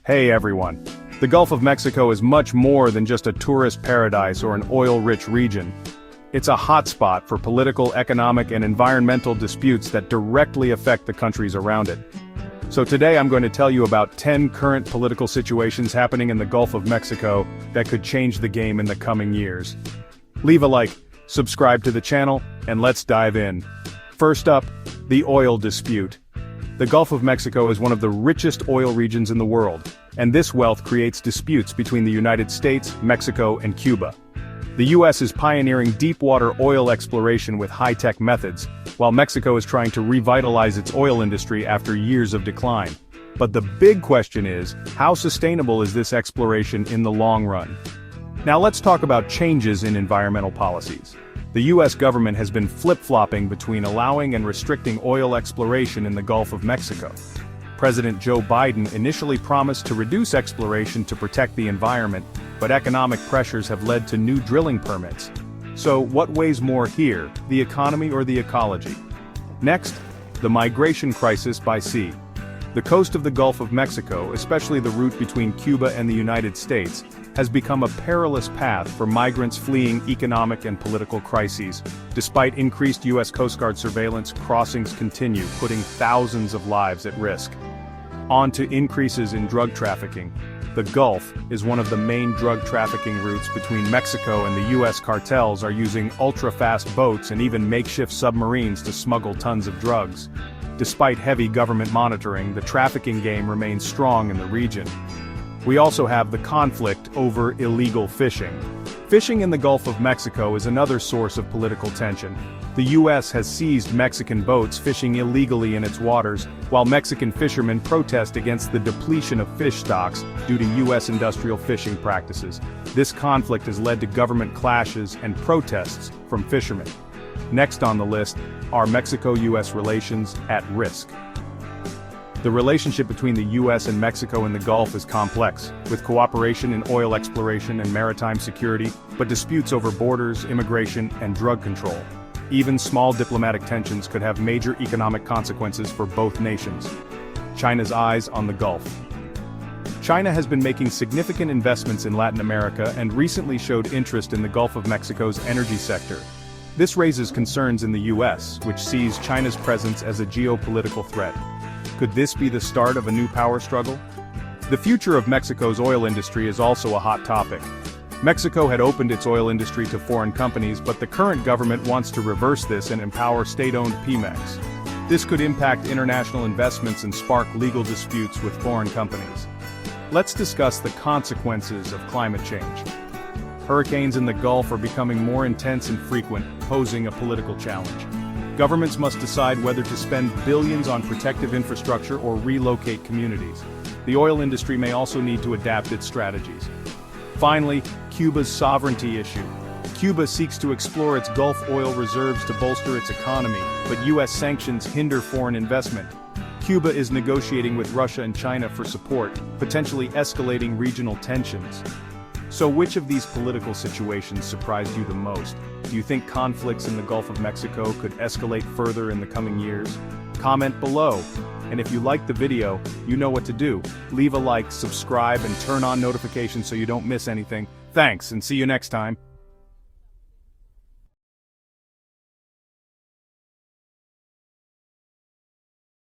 Hey everyone. The Gulf of Mexico is much more than just a tourist paradise or an oil-rich region. It's a hotspot for political, economic, and environmental disputes that directly affect the countries around it. So today I'm going to tell you about 10 current political situations happening in the Gulf of Mexico that could change the game in the coming years. Leave a like, subscribe to the channel, and let's dive in. First up, the oil dispute. The Gulf of Mexico is one of the richest oil regions in the world, and this wealth creates disputes between the United States, Mexico, and Cuba. The U.S. is pioneering deep-water oil exploration with high-tech methods, while Mexico is trying to revitalize its oil industry after years of decline. But the big question is, how sustainable is this exploration in the long run? Now let's talk about changes in environmental policies. The U.S. government has been flip-flopping between allowing and restricting oil exploration in the Gulf of Mexico. President Joe Biden initially promised to reduce exploration to protect the environment, but economic pressures have led to new drilling permits. So what weighs more here, the economy or the ecology? Next, the migration crisis by sea. The coast of the Gulf of Mexico, especially the route between Cuba and the United States, has become a perilous path for migrants fleeing economic and political crises. Despite increased U.S. Coast Guard surveillance, crossings continue, putting thousands of lives at risk. On to increases in drug trafficking. The Gulf is one of the main drug trafficking routes between Mexico, and the U.S. cartels are using ultra-fast boats and even makeshift submarines to smuggle tons of drugs. Despite heavy government monitoring, the trafficking game remains strong in the region. We also have the conflict over illegal fishing. Fishing in the Gulf of Mexico is another source of political tension. The U.S. has seized Mexican boats fishing illegally in its waters, while Mexican fishermen protest against the depletion of fish stocks due to U.S. industrial fishing practices. This conflict has led to government clashes and protests from fishermen. Next on the list are Mexico-U.S. relations at risk. The relationship between the U.S. and Mexico in the Gulf is complex, with cooperation in oil exploration and maritime security, but disputes over borders, immigration, and drug control. Even small diplomatic tensions could have major economic consequences for both nations. China's eyes on the Gulf. China has been making significant investments in Latin America and recently showed interest in the Gulf of Mexico's energy sector. This raises concerns in the U.S., which sees China's presence as a geopolitical threat. Could this be the start of a new power struggle? The future of Mexico's oil industry is also a hot topic. Mexico had opened its oil industry to foreign companies, but the current government wants to reverse this and empower state-owned Pemex. This could impact international investments and spark legal disputes with foreign companies. Let's discuss the consequences of climate change. Hurricanes in the Gulf are becoming more intense and frequent, posing a political challenge. Governments must decide whether to spend billions on protective infrastructure or relocate communities. The oil industry may also need to adapt its strategies. Finally, Cuba's sovereignty issue. Cuba seeks to explore its Gulf oil reserves to bolster its economy, but U.S. sanctions hinder foreign investment. Cuba is negotiating with Russia and China for support, potentially escalating regional tensions. So which of these political situations surprised you the most? Do you think conflicts in the Gulf of Mexico could escalate further in the coming years? Comment below. And if you liked the video, you know what to do. Leave a like, subscribe, and turn on notifications so you don't miss anything. Thanks, and see you next time.